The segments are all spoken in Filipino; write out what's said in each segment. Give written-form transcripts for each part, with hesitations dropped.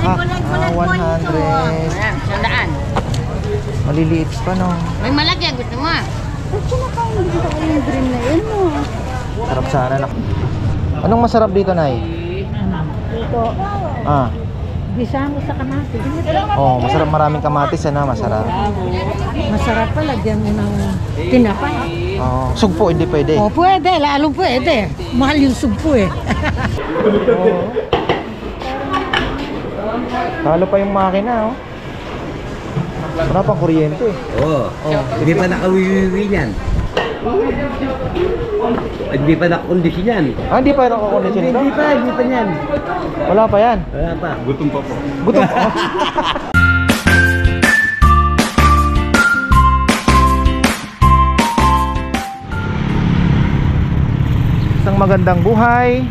Saka, Kulag-kulag 100. Ayan, 100. Maliliit pa, no? May malaki, gusto mo? Ba't kinakain dito yung green na yun mo? Sarap sana na. Anong masarap dito, Nay? Dito, Ah. gisamo sa kamatis. Oh, masarap, maraming kamatis, ano? Masarap. Masarap pa, lagyan mo ng tinapay. Oh, sugpo, hindi pwede. Oh, pwede, lalo pwede. Mahal yung sugpo eh. Oh. Talo pa yung makina, oh. Wala pang kuryente. Oo. Hindi pa nakawiwiwi yan. Hindi pa nakakondisyon yan. Ah, hindi pa nakakondisyon ito? Hindi pa yan. Wala pa yan. Wala pa. Gutom pa po. Gutom pa. Isang magandang buhay.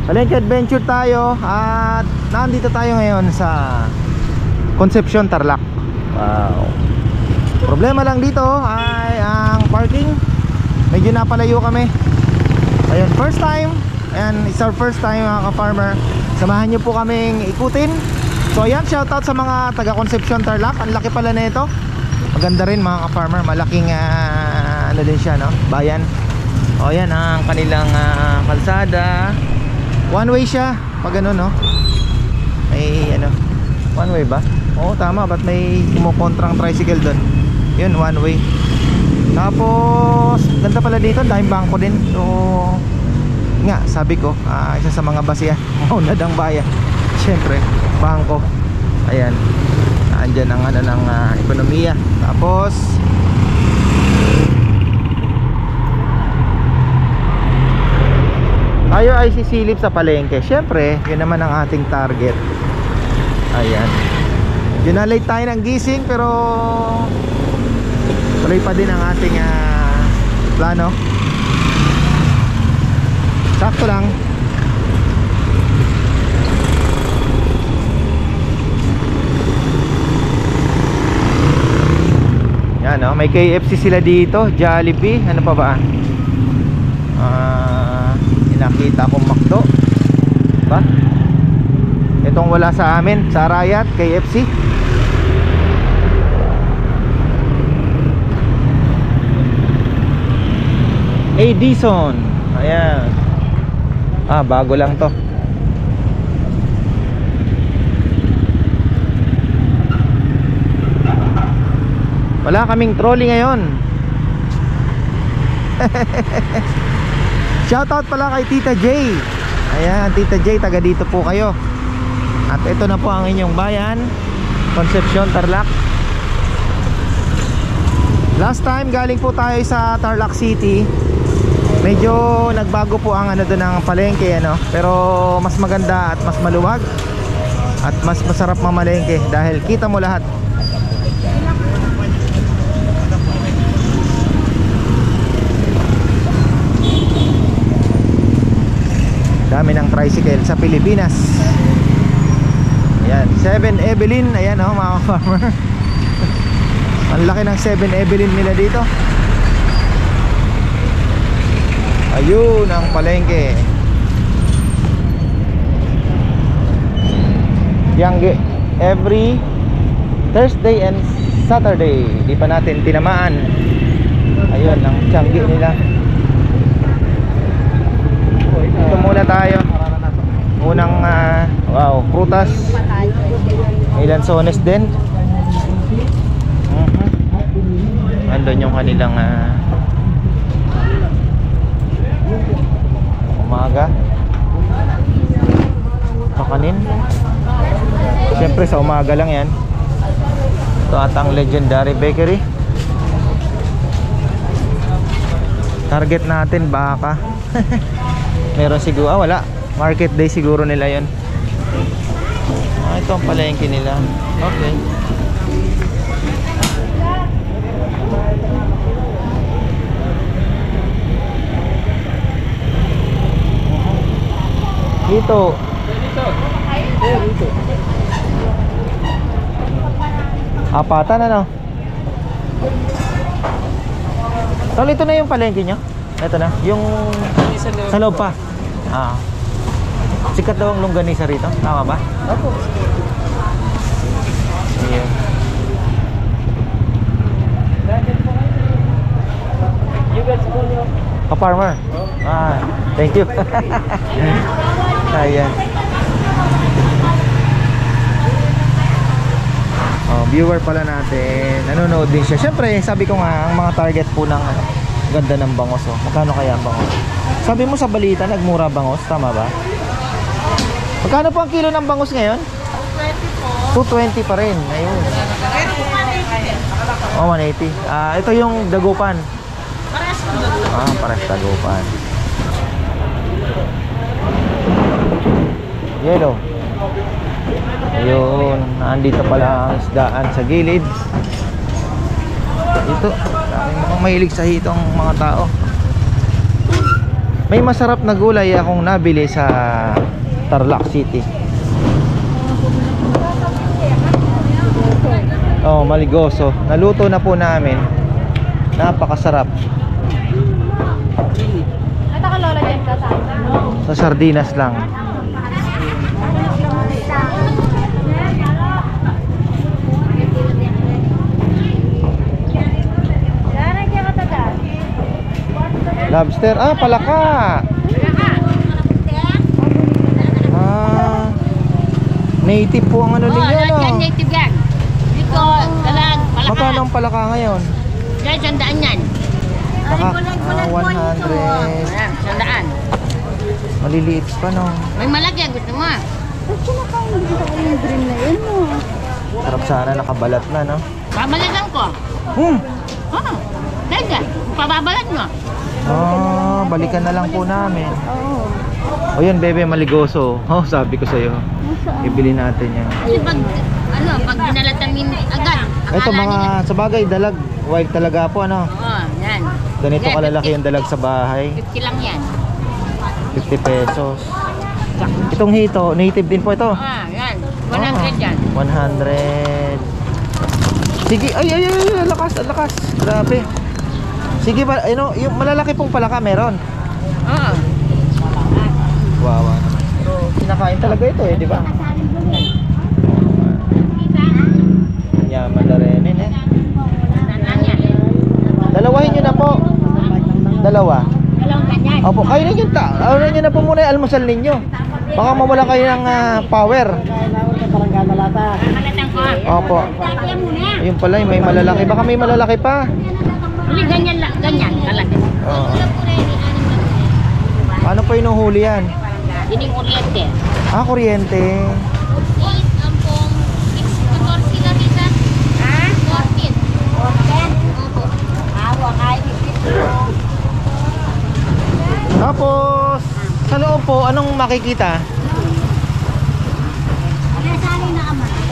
Palengke Adventure tayo at nandito tayo ngayon sa Concepcion, Tarlac. Wow. Problema lang dito ay ang parking. Medyo napalayo kami. Ayun, first time. Ayan, it's our first time mga ka-farmer. Samahan nyo po kaming ikutin. So ayan, shoutout sa mga taga Concepcion, Tarlac. Ang laki pala na ito. Maganda rin mga ka-farmer. Malaking ano din siya, no? Bayan. O ayan ang kanilang kalsada. One way siya. Pag ano, no? May ano, one way ba? Oo, tama. Ba't may kumukontrang tricycle doon? Yun, one way. Tapos ganda pala dito, dahil bangko din. So nga, sabi ko, isa sa mga basiya maunad ang bayan. Siyempre, bangko. Ayan, andyan ang ano ng ekonomiya. Tapos tayo ay sisilip sa palengke. Siyempre, yun naman ang ating target. Ayan, yun na, late tayo ng gising pero tuloy pa din ang ating plano. Sakto lang. Yan, no? May KFC sila dito, Jollibee, ano pa ba? Nakita akong McDo. Diba? Itong wala sa amin, sa Arayat, KFC. Edison. Ayan. Bago lang to. Wala kaming trolley ngayon. Shoutout pala kay Tita J. Ayan, Tita J, taga dito po kayo. At ito na po ang inyong bayan, Concepcion, Tarlac. Last time galing po tayo sa Tarlac City. Medyo nagbago po ang ano doon ng palengke, ano? Pero mas maganda at mas maluwag at mas masarap mamalengke dahil kita mo lahat. Dami ng tricycle sa Pilipinas. Ayan, 7 Evelyn. Ayan, oh, mga farmer. Ang laki ng 7 Evelyn nila dito. Ayun ang palengke. Tiangge every Thursday and Saturday. Di pa natin tinamaan. Ayun ang tiangge nila. Ito muna tayo. Unang wow, prutas. May lansones din. Andun yung kanilang umaga pakanin. Siyempre sa umaga lang yan. Ito atang Legendary Bakery. Target natin baka. Meron siguro, wala. Market day siguro nila yun. Ito ang palengke nila. Okay. Dito. Apatan, ano? Tol, ito na yung palengke nyo? Ito na, yung sa loob pa. Sikat daw ang longganisa rito. Tama ba? Opo. Ayan. Ka-farmer? Ah, thank you. Ayan. Oh, viewer pala natin. Nanonood din siya. Siyempre, sabi ko nga, ang mga target po ng ganda ng bangos. Oh. Magkano kaya ang bangos? Sabi mo sa balita, nagmura bangos. Tama ba? Magkano po ang kilo ng bangus ngayon? 220 pa rin. Ayun. Oh, 180. Ah, ito yung dagupan. Ah, pares dagupan. Yellow. Ayun, andito pala ang isdaan sa gilid. Ito, mukhang mahilig sa hitong mga tao. May masarap na gulay akong nabili sa Tarlac City. Oh, maligoso. Naluto na po namin. Napakasarap. Sa sardinas lang. Lobster. Ah, palaka. Ah, native po ang ano ninyo, no? Native yan. Dito, dalag, palaka. Magkano ang palaka ngayon? Yan, 100 yan. Baka, 100. Ayan, 100. Maliliit pa, no? May malaki, gusto mo. Sarap sana nakabalat na, no? Babalagan ko. Oo. Teka, pababalat mo. Ah, balikan na lang po namin. O yun, bebe, maligoso. Oh, sabi ko sa'yo. Ibili natin yan. Kasi pag dinalatan mo agad. Ito mga, sa bagay, dalag. Wild talaga po, ano? Oo, yan. Ganito Yan, kalalaki yung dalag sa bahay. 50 lang yan. 50 pesos. Itong hito, native din po ito. Ah, yan. 100 yan. 100. Sige, ay, lakas, lakas. Grabe. Sige ba, ano, yung malalaki pong palaka meron. Oo. Wow, pero kinakain talaga ito eh, di ba? Yaman na rin eh. Saan yan? Dalawahin nyo na po. Dalawa. Dalawang ganyan. Opo, kayo na yun ano nyo na po muna yung almusal ninyo. Baka mawala kayo ng power. Kakalatan ko. Opo. Kaya muna. Ayun pala, may malalaki. Baka may malalaki pa. Uli, ganyan lang. Ganyan. Kalaki. Oo. Paano pa inuhuli yan? Dining kuryente. Ah, kuryente. Tapos, sa loob po, anong makikita?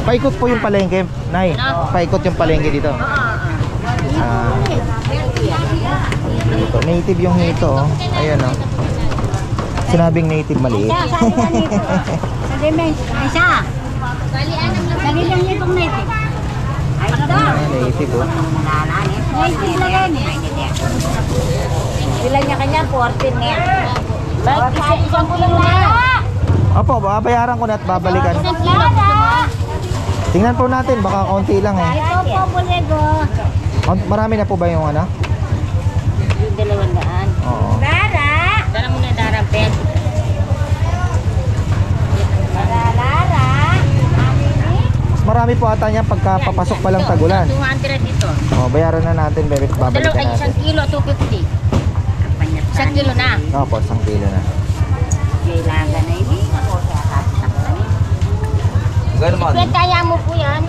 Paikot po yung palengke, Nay. Paikot yung palengke dito. Ah, dito. Native yung hito, oh. Ayan, oh. Sinabing native maliit. Native, oh. Ilan niya kanya? 14 niya. Isang kilo na. Opo, babayaran ko na at babalikan. Isang kilo. Tingnan po natin, baka konti lang eh. Ito po, Bulego. Marami na po ba yung ano? Yung 200. Oo. Lara! Dala mo na Lara, pet. Lara! Mas marami po ata niyan pagka papasok pa lang tagulan. 200 ito. Oh, bayaran na natin, bebe, at babalikan natin. Isang kilo, 250. Isang kilo na. Opo, 1 kilo na. Kailangan na ini. Gano'n mo? Kaya mo po yan.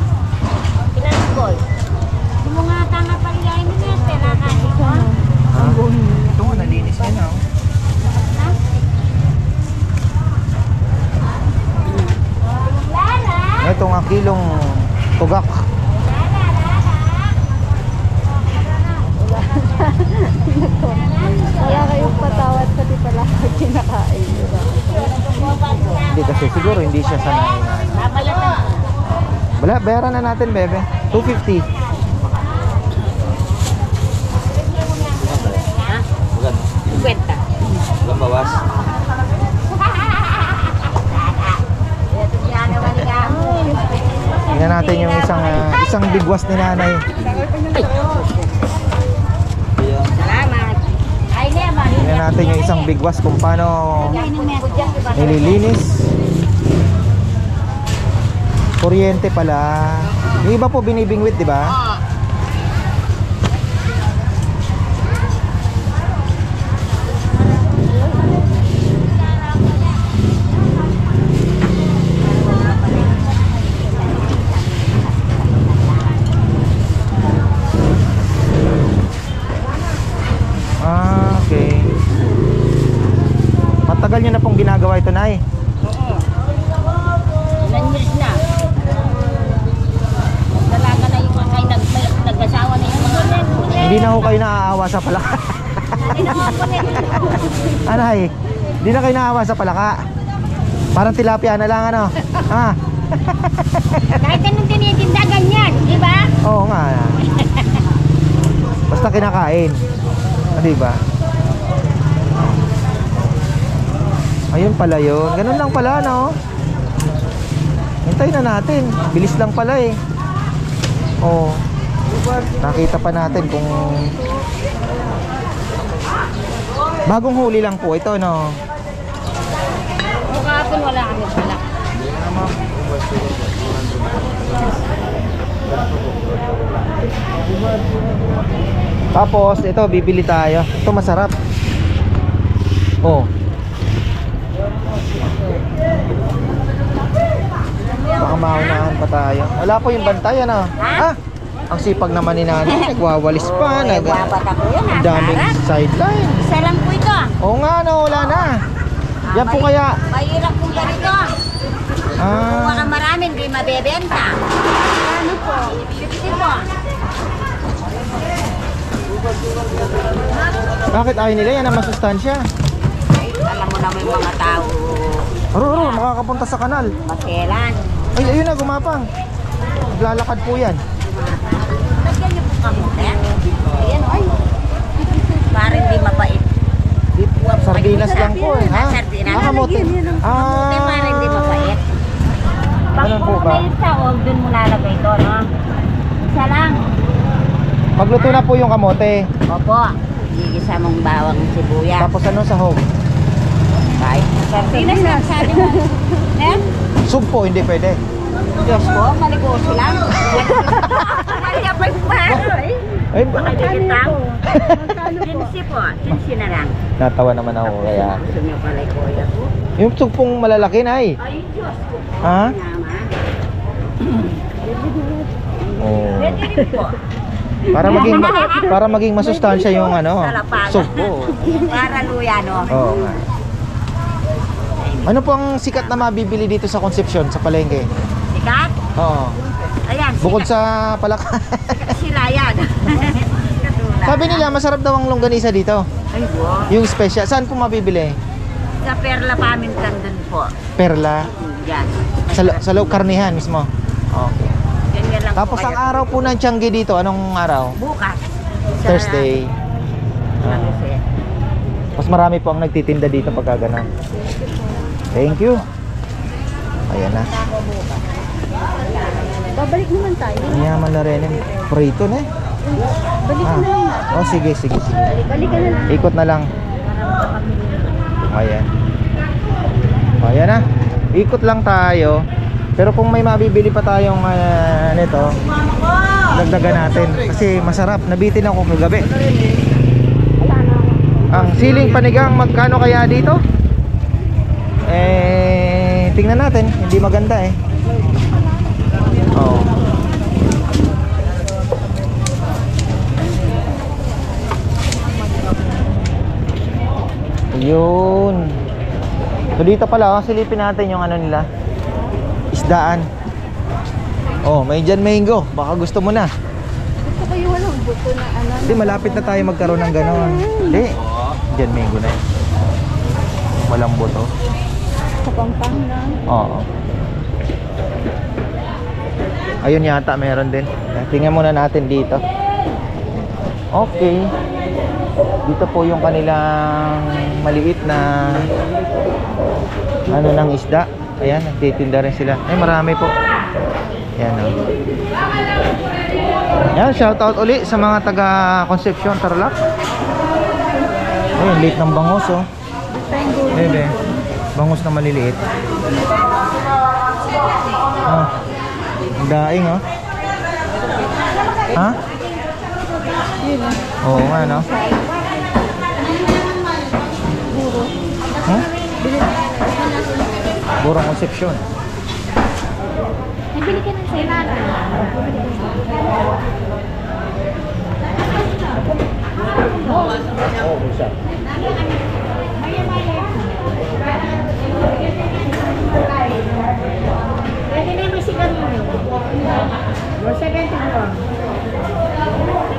Pinanggol. Hindi mo nga tanga palilain mo yan. Kailangan ito. Ha? Ito mo, nalinis yan, oh. Ito nga kilong tugak. Wala kayong patawad sa titala pag kinakain. Hindi kasi siguro hindi siya sanay na. Wala, bayaran na natin, bebe. 250. Kwenta. Bawas. Tingnan natin yung isang bigwas ni nanay. Salamat. Ay, naman. Tingnan natin yung isang bigwas kung paano nililinis. Kuryente pala. Yung iba po binibingwit, di ba? Okay. Matagal nyo na pong ginagawa ito, Nay? Oo. Ilan years na. Dalaga na yung kay nag-asawa na yung mga Hindi na ho kayo naaawa sa palaka. Anay, hindi na kayo naaawa sa palaka. Parang tilapia na lang, ano? Ha? Kahit anong tinitinda ganyan, di ba? Oo nga. Basta kinakain. Di ba? Ayun pala yun. Ganun lang pala, no? Hintayin na natin. Bilis lang pala eh. Oo. Nakita pa natin kung bagong huli lang po ito, no? Mukha po wala kami pala. Tapos ito bibili tayo. Ito masarap. Oh. Baka maunahan pa tayo. Wala po yung bantay, ano? Ah, ang sipag naman ni nanay. Nagwawalis pa. Wapat ako yun, Ang daming sideline. Isa lang po ito. Oo nga, no, wala na. Yan po kaya. Mahirap kung ganito. Kung Ah, marami, hindi mabebenta. Ano po? 50 po. bakit ayaw nila? Yan ang masustansya. Ay, alam mo naman yung mga tao. Aro, makakapunta sa kanal. Maselan. Ay, ayun na, gumapang. Lalakad po yan. Lagyan niyo po kamote. Ayan, ay. Para hindi mapait. Sardinas lang po eh. Ha? Sardinas. Kamote. Kamote para hindi mapait. Pag Ganun po ba? pumayit ka, huwag dun mo lalagay ito, no? Isa lang. Magluto na po yung kamote. Opo. Gigisa mong bawang sibuyas. Tapos ano sahog? Kahit sardinas lang, sabi mo. Eh? Sug po, hindi pwede. Diyos ko, maligosyo lang. Kaya pa yung bahay. Ay, Makikita. 15 po. 15 na lang. natawa naman ako kaya. Gusto niyo pala yung kuya ko? Yung sug pong malalaki na eh. Ay, Diyos ko. Ha? Nama. Oh. Pwede rin po. Para maging masustansya yung ano, Salapagan. sug po. Para luya, no? Oo nga. Ano po ang sikat na mabibili dito sa Concepcion, sa palengke? Sikat? Oo. Ayan, Bukod sikat. sa palaka. Sila yan. Katulad. Sabi nila masarap daw ang longganisa dito. Ay, wow. Yung special. Saan po mabibili? Sa Perla Pamintan dun po. Perla. Yan. Sa loob karnihan mismo. Okay. Ganyan lang Tapos po ang kayo. araw po ng Tiangge dito, anong araw? Bukas. Sa Thursday. Ano siya? Mas marami po ang nagtitinda dito pagka ganun. Thank you. Ayan na. Babalik naman tayo. Ang yaman na rin. Prito na eh. Balikan na lang natin. Oh, sige. Balikan na lang. Ikot na lang. Ayan. Ayan na. Ikot lang tayo. Pero kung may mabibili pa tayong nito, dagdagan natin. Kasi masarap. Nabitin ako kagabi. Ang siling panigang magkano kaya dito? Tingnan natin. Hindi maganda eh. Oh. Yun. So dito pala, silipin natin yung ano nila. Isdaan. Oh, may Jan Mango. Baka gusto mo na. Gusto ko yung walang buto na ano. Hindi, malapit na tayo magkaroon ng ganon. Hindi. Jan Mango na yun. Walang buto. Sa Pampanga. Oo. Ayun yata, meron din. Tingnan muna natin dito. Okay. Dito po yung kanilang maliit na ano ng isda. Ayan, nagtitinda rin sila. Ay, marami po. Yan o. Yan, shoutout uli sa mga taga Concepcion, Tarlac. Ayun, late ng bangus oh. Bebe, bangus na maliliit. Ah, ang daing oh. Ha? Oo nga no. Huh? Burong Concepcion. Nabili ka ng sayo. Oh, bisa. Pwede na yung masigang mo. 170 mo.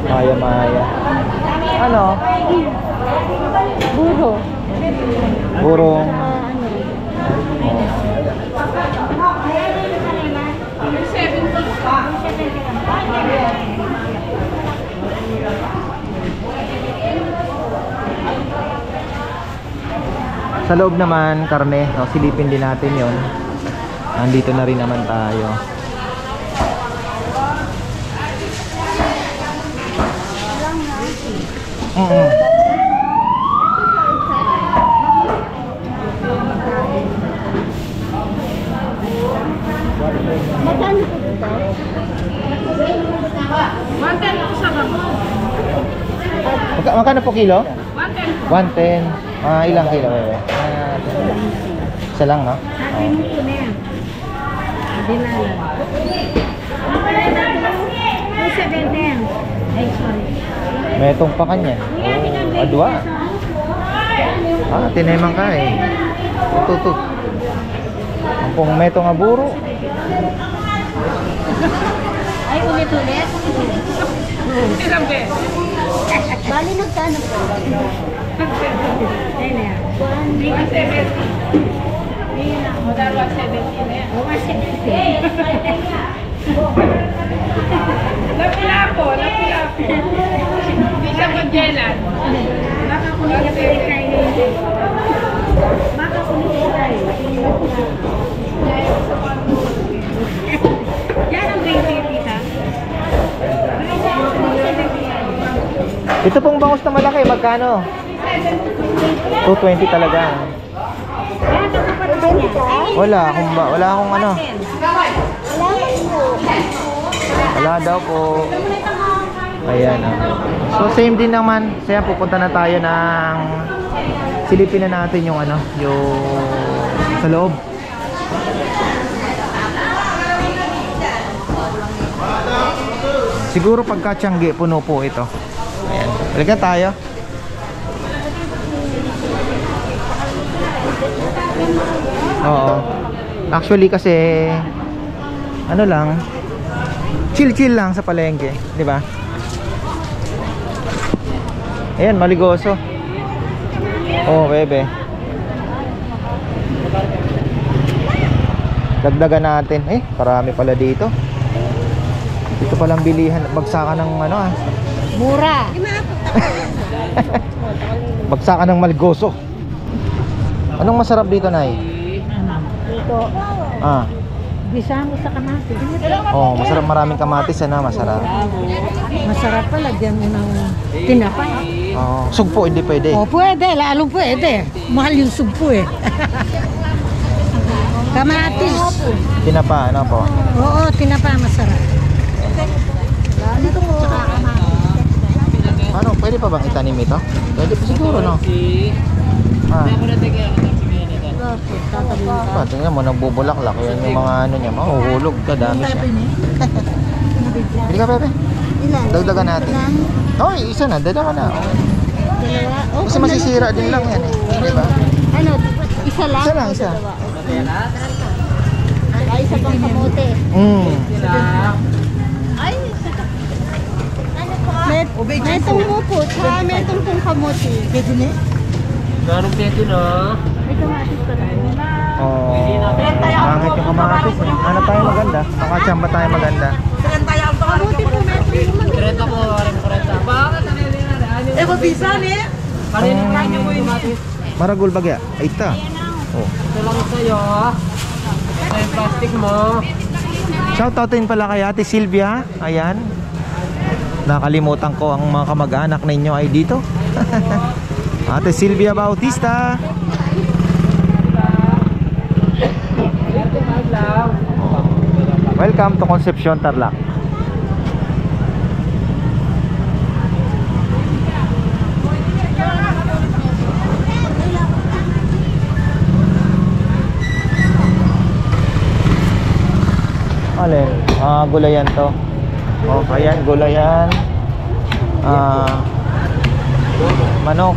Maya, maya. Ano? Buro. Burong. Sa loob naman, karne. O, silipin din natin yon. Nandito na rin naman tayo. Magkano po dito? 110 po sa bangko. Magkano po kilo? 110. 110. Ah, ilang kilo, bebe? Isa lang, no? Sabi mo po na yan. Hindi na lang. 270 yan. Ay, sorry. May itong pa kanya. Oh, adwa. Ah, tinemang ka eh. Tutut. Ang pong meto nga buro. Ay, ulit-ulit. Ilang be? Bali nagkano po? Ayun na yan. 170. Ayun na. Modal 170 na yan. 170. Lapu-lapo. Hindi siya magyalan. Baka kulit tayo. Baka kulit tayo. Yan ang 20, tita. Ito pong bangus na malaki, magkano? 220 talaga. Wala akong ano. Wala daw po. Ayan ah. So same din naman. Kaya pupunta na tayo ng silipin na natin yung ano, yung sa loob. Siguro pagka Tiangge, puno po ito. Ayan. Balikan tayo. Oo. Actually kasi ano lang, chill lang sa palengke, di ba? Ayan, maligoso. Oh, bebe. Dagdagan natin. Eh, marami pala dito. Ito palang bilihan, bagsakan ng ano ah. Mura. Bagsakan ng maligoso. Anong masarap dito, Nay? Dito. Ah. Bisa mo sa kamatis. Oh, masarap, maraming kamatis na, masarap. Masarap pa, lagyan mo ng tinapay. Oh, sugpo hindi pwede. Oh, pwede. Lalong pwede. Mahal yung sugpo eh. Kamatis. Tinapa, ano po? Oo, tinapa masarap. Tsaka kamatis. Ano, pwede pa bang itanim ito? Pwede pa siguro, no? Ah. Ah, tingnan mo, nagbubulaklak. Yan yung mga ano niya, mahuhulog ka, dami siya. Hindi ka, Pepe? Ilan? Dagdagan natin. Oh, isa na, dalawa na. Dalawa? Kasi masisira din lang yan eh. Di ba? Ano? Isa lang? Isa lang, isa. Ay, isa pang kamote. Ay, metong mo po, tsaka metong pong kamote. Pwede na? Garong peto na. May kamatis pa rin. Oh, pangit yung kamatis eh. Ano tayo maganda? Pakachamba tayo maganda. Kamote po, metong mo. 30 po, 40. Bakit? Eh, mabisan eh. Kanina kayo mo yung matis. Maragul bagya. Ay ta. Oh. Ito lang sa'yo. Ito yung plastic mo. Shoutoutin pala kay Ate Sylvia. Ayan. Nakalimutan ko ang mga kamag-anak ninyo ay dito. Ate Sylvia Bautista. Welcome to Concepcion, Tarlac. Alin? Gulayan to. Oh, ayan, gulayan. Manok.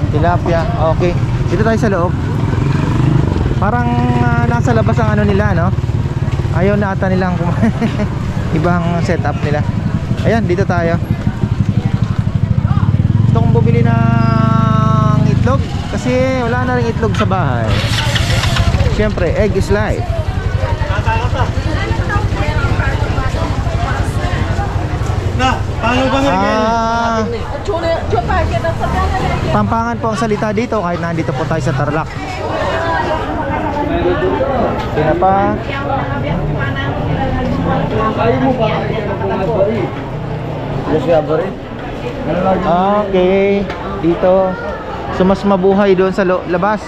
Tilapia. Okay. Dito tayo sa loob. Parang nasa labas ang ano nila, no? Ayaw na ata nilang ibang setup nila. Ayan, dito tayo. Gusto kong bumili ng itlog kasi wala na rin itlog sa bahay. Siyempre, egg is life. Pampangan po ang salita dito kahit nandito po tayo sa Tarlac. Pinapa. Okay, dito. So mas mabuhay doon sa labas.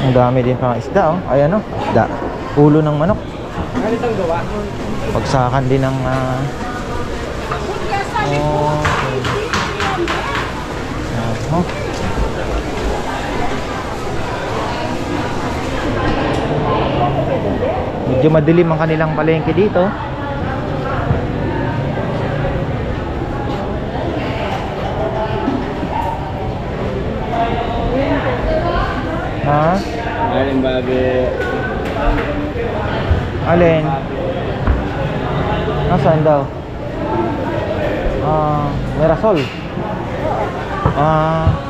Ang dami din pang isda, oh. Ayan, oh, isda. Ulo ng manok. Pagsakan din ng oh. Medyo madilim ang kanilang palengke dito. Ha? Alin babe? Alin? Nasaan daw? Mirasol.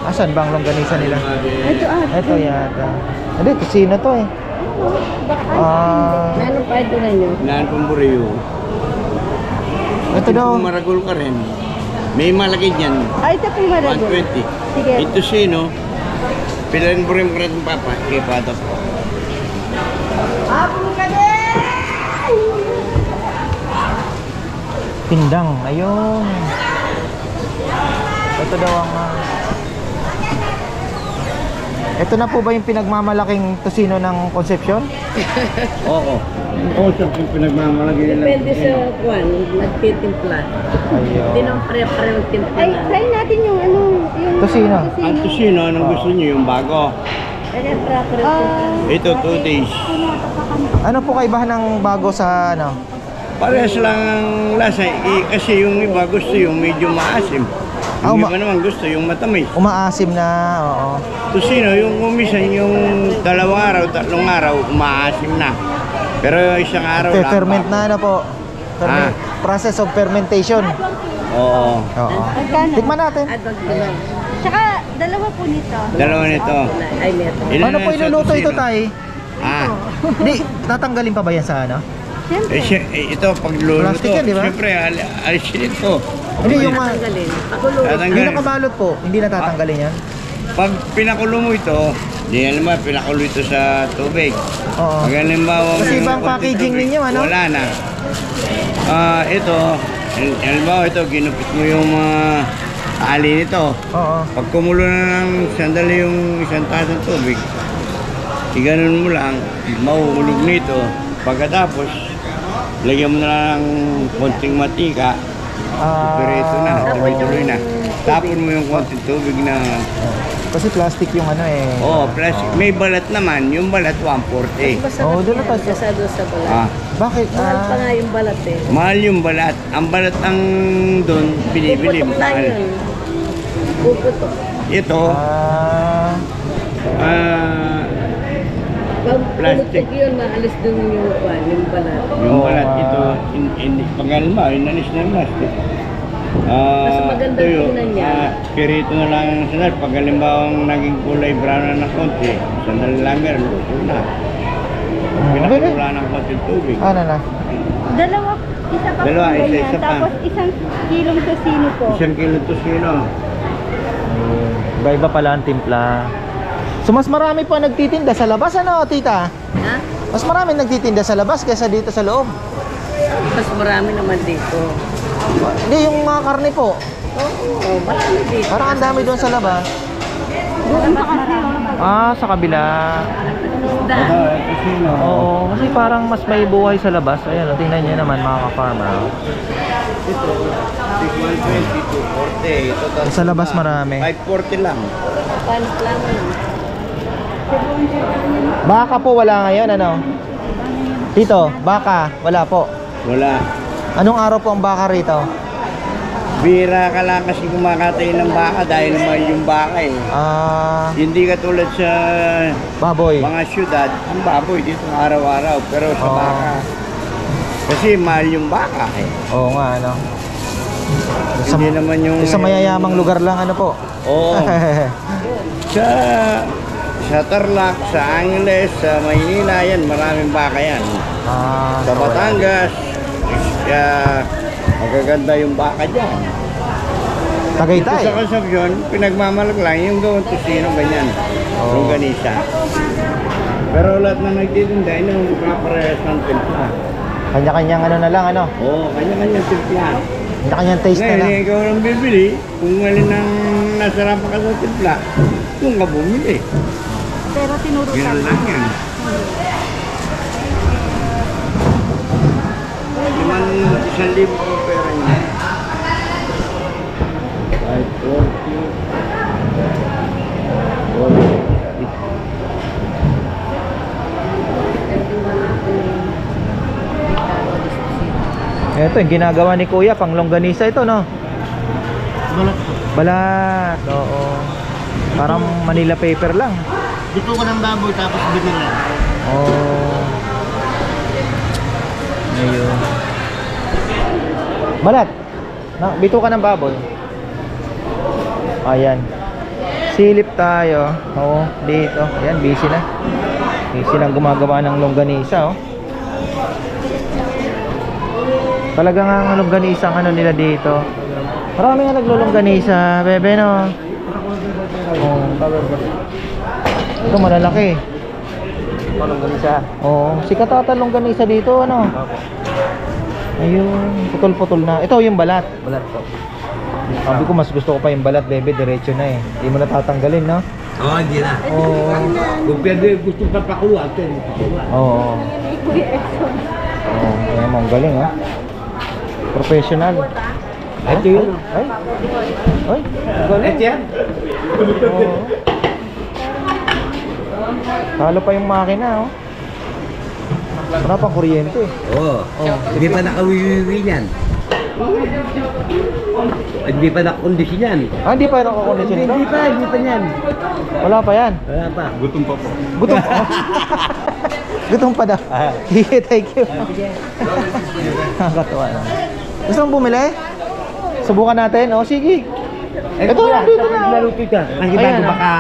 Asan bang longganisa nila? Ito yata. Hindi, kusina to eh. Ano pa ito na nyo? Naan Pumburio. Ito daw. Kung maragol ka rin, may malaki dyan. Ay, ito pong maragol. 120. Sige. Ito sino? Pilan po rin pa rin papa. Kaya patas po. Pindang, ayun. Ito daw ang ito na po ba yung pinagmamalaking tosino ng Concepcion? Oo. Oo, sa pinagmamalaki nila. Depende sa kwan, nagtitimpla. Ayun. Hindi naman pare-pare magtimpla Ay, na. try natin yung ano, yung Tosino. Ang tusino, anong gusto niyo? Yung bago. Pare-pare Ito, 2 days. Ano po kaibahan ng bago sa ano? Parehas lang ang lasa. Kasi yung iba gusto yung medyo maasim. Yung iba naman gusto yung matamis. Umaasim na, oo. Tusino, yung umisan, yung 2 araw, 3 araw, umaasim na. Pero isang araw lang. Ferment na ano po. Process of fermentation. Oo. Oo. Magkano? Tikman natin. Adwag kilo. Tsaka, dalawa po nito. 2 nito. Ay, meto. Ilan Ano na po sa iluluto ito, tusino? tay? Hindi, tatanggalin pa ba yan sa ano? Siyempre. Ito, pag luluto, Plastic yan, di ba? siyempre, alisin ito. Hindi, yung Tanggalin. Pakulo. yung Tatanggalin. nakabalot po, hindi na tatanggalin yan? Pag pinakulo mo ito, di alam mo, pinakulo ito sa tubig. Oo. Pag halimbawa, Kasi may ibang konting packaging tubig, ninyo, ano? Wala na. Ito, halimbawa ito, ginupit mo yung tali nito. Oo. Pag kumulo na ng sandali yung isang tasang tubig, iganon mo lang, mahuhulog nito. Pagkatapos, lagyan mo na ng konting matika, diretso na, tuloy-tuloy na. Tapon mo yung konting tubig na... Kasi plastic yung ano eh. Oh, plastic. May balat naman, yung balat 140. Oo, doon na tayo. Kasado sa balat. Bakit? Mahal pa nga yung balat eh. Mahal yung balat. Ang balat ang doon, binibili. Puputok lang yun. Puputok. Ito, Pag Plastic. pumutok yun, maalis dun yung kwan, yung balat. yung balat ito, pag halimbawa, inalis na yung plastic. Mas maganda tuyo, tingnan niya. pirito na lang ang sandal. Pag halimbawa naging kulay brown na ng konti, sandal lang meron, luto na. Pinakulo lang ng konti tubig. Ano na? Dalawa, Isa pa Dalawa, po ganyan. isa pa. Tapos isang kilong tocino po. Isang kilo tosino. Iba-iba pala ang timpla. So mas marami pa nagtitinda sa labas, ano, tita? Ha? Mas marami nagtitinda sa labas kaysa dito sa loob. Mas marami naman dito. Hindi, yung mga karne po. Oo, marami dito. Parang ang dami doon sa labas. Doon sa kasi. Ah, sa kabila. Isda. Tosino. Oo, kasi parang mas may buhay sa labas. Ayan, oh, tingnan nyo naman mga ka-farmer. Oh. Ito, 120 to 40. Ito, Sa labas marami. 540 lang. Panis lang. Baka po wala ngayon, ano? Tito, baka, wala po. Wala. Anong araw po ang baka rito? Bira ka lang kasi kumakatay ng baka dahil naman yung baka eh. Ah, Hindi katulad sa baboy. mga syudad, ang baboy dito araw-araw. Pero sa Oo. baka, kasi mahal yung baka eh. Oo nga, ano? Sa, Hindi naman yung... sa mayayamang lugar lang, ano po? Oo. Sa Tarlac, sa Angeles, sa Maynila, yan, maraming baka yan. Ah, Sa Batangas, magaganda yung baka dyan. Ito Tagaytay. sa Concepcion, pinagmamalag lang yung gawang tosino, ganyan. Oo. Longganisa. Pero lahat na nagtitinda, yung kaparehas ng timpla. Kanya-kanyang ano na lang, ano? Oo, kanya-kanyang timpla. Kanya-kanyang taste na Ngayon, lang. ikaw lang bibili, kung alin ang nasarapan ka sa timpla, kung ka bumili. Pero tinuro Ganun lang yan. Liman 1,000 po pera niya. 540. Ito, yung ginagawa ni Kuya, pang longganisa ito, no? Balat po. Balat, oo. Parang Manila paper lang. Dito ko ng baboy tapos binila. Oh. Ayun. Balat. Bito ka ng baboy. Ayan. Silip tayo. Oo, dito. Ayan, busy na. Busy lang gumagawa ng longganisa, oh. Talaga nga ang longganisa ang ano nila dito. Marami nga naglulongganisa, bebe, no? Oh. Ito malalaki. Longganisa. Oo, si Katata longganisa dito, ano? Ayun, putol-putol na. Ito yung balat. Balat po. Sabi ko mas gusto ko pa yung balat, bebe, diretso na eh. Hindi mo na tatanggalin, no? Oo, hindi na. Oo. Kung pwede gusto pa pakuha, pwede pakuha. Oo. Oo, ayan mo, ang galing, ha? Professional. Ito yun. Ay. Ay, ang galing. Ito yan. Oo. Talo pa yung makina, oh. Wala pang kuryente. Oo. Oh. Hindi pa nakawiwi yan. Hindi pa nakakondisyon yan. Ah, hindi pa nakakondisyon ito? Hindi pa yan. Wala pa yan. Wala pa. Gutom pa po. Gutom pa. Gutom pa daw. Sige, thank you. Nakakatuwa naman. Gusto mong bumili? Subukan natin? O, sige. Ito, dito na. Naluto ka. Ang iba Ayan, ko baka...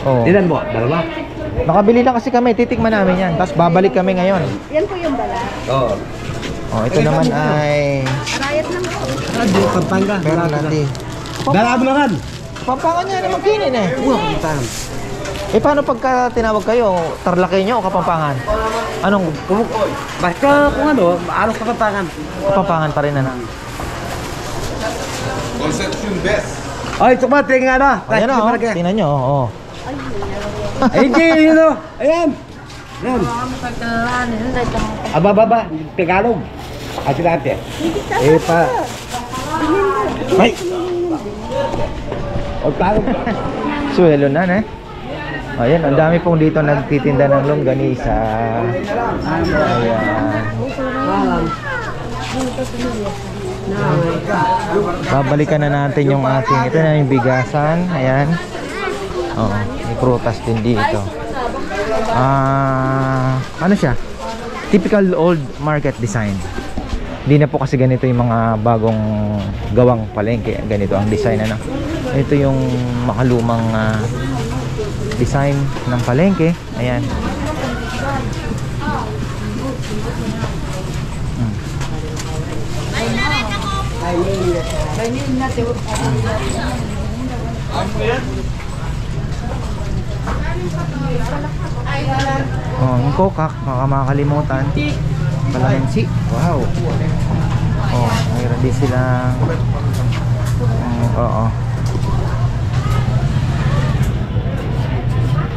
Oh. Tinan mo, dalawa. Nakabili na kasi kami, titikman namin yan. Tapos babalik kami ngayon. Yan po yung balat. Oo. Oh, ito naman ay Arayat lang po. Ano, Pampanga. meron natin. Darado na kan. Pampangan niya naman kinin eh. Pampanga. Eh paano pagka tinawag kayo, Tarlakenyo o Kapampangan? Anong Basta kung ano, aros ka Pampangan. Kapampangan pa rin ano? Conception best. Ay, ito ba, tingnan na. Ayan o, tingnan nyo, oo. Ay, hindi, yun o. Ayan. Ayan. Ababa, Tagalog. At natin. Eh, pa. Ay. O, Tagalog. Suelo na, eh. Ayan, ang dami pong dito nagtitinda ng longganisa. Ayan. Babalikan na natin yung ating, ito na yung bigasan. Ayan. Oo, may prutas din dito. Ano siya? Typical old market design. Hindi na po kasi ganito yung mga bagong gawang palengke. Ganito ang design, ano. Ito yung makalumang design ng palengke. Ayan. Oh, yung kokak, baka makakalimutan. Balamansi. Wow. Oh, mayroon din silang oo.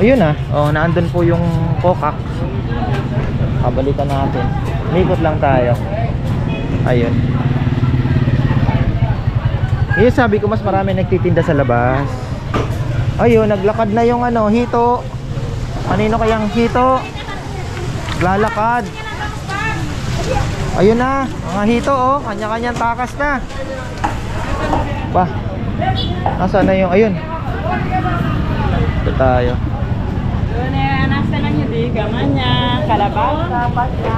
Ayun ah. Oh, naandun po yung kokak. Kabalikan natin. Mikot lang tayo. Ayun. Yung sabi ko mas marami nagtitinda sa labas. Ayun, naglakad na yung ano, hito. Kanino kayang hito? Lalakad. Ayun na, mga hito oh, kanya-kanyang takas na. Ba. Nasaan na yung ayun? Ito tayo. Doon eh, nasa lang yung di gamanya, kalabasa, pasya.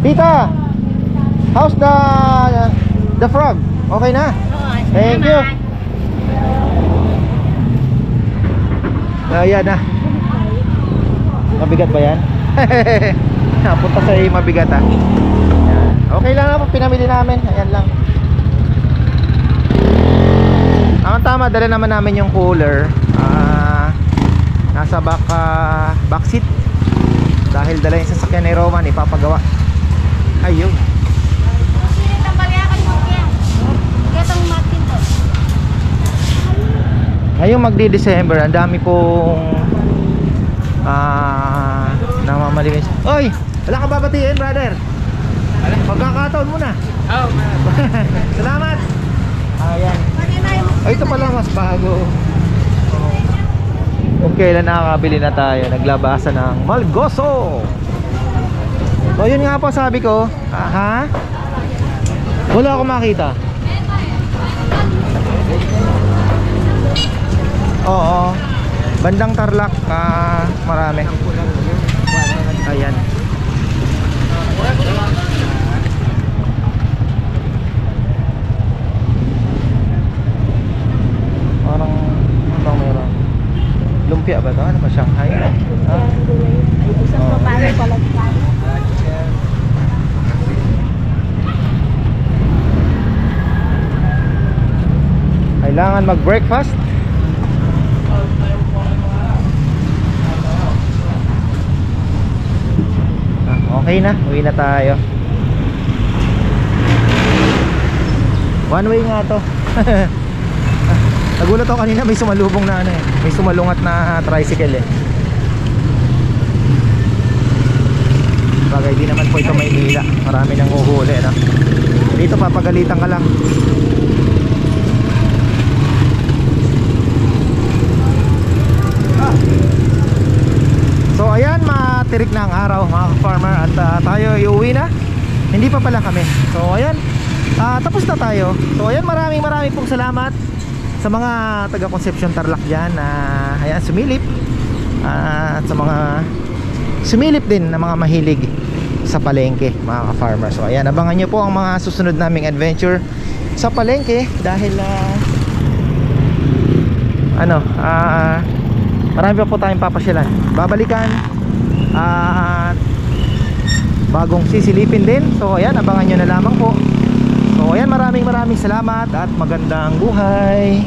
Tita, how's the frog? Okay na? Thank you. Ayan na. Mabigat ba yan? Napunta sa mabigat ah. Ayan. Okay lang na po pinamili namin. Ayan lang. Ang tama, dala naman namin yung cooler. Nasa back seat. Dahil dala yung sasakyan ni Roman, ipapagawa. Ayun. Ngayong magdi-December, ang dami pong namamalinis. Oy! Wala ka babatiin, brother? Pagkakataon mo na. Oh, man. Salamat! Ayan. Ay, ito pala mas bago. Kung kailan nakakabili na tayo, naglabasa ng Malgoso. So yun nga po sabi ko. Ha? Wala akong makita. Oo. Bandang Tarlac, marami. Ayan. Parang ano bang meron? Lumpia ba ito? Ano ba? Shanghai? Isang papalo pala tayo. Kailangan mag-breakfast. Okay na, uwi na tayo. One way nga to. Nagulat ako kanina, may sumalubong na ano eh. May sumalungat na tricycle eh. Bagay, di naman po ito Maynila. Marami nang uhuli no? Dito papagalitan ka lang. So ayan, matirik na ang araw mga farmer. At tayo iuwi na. Hindi pa pala kami. So ayan, tapos na tayo. So ayan, maraming pong salamat sa mga taga Concepcion Tarlac dyan. Ayan, sumilip. At sa mga sumilip din na mga mahilig sa palengke mga ka-farmer. So ayan, abangan nyo po ang mga susunod naming adventure sa palengke. Dahil marami pa po tayong papasyalan, babalikan at bagong sisilipin din. So ayan, abangan nyo na lamang po. So ayan, maraming salamat at magandang buhay.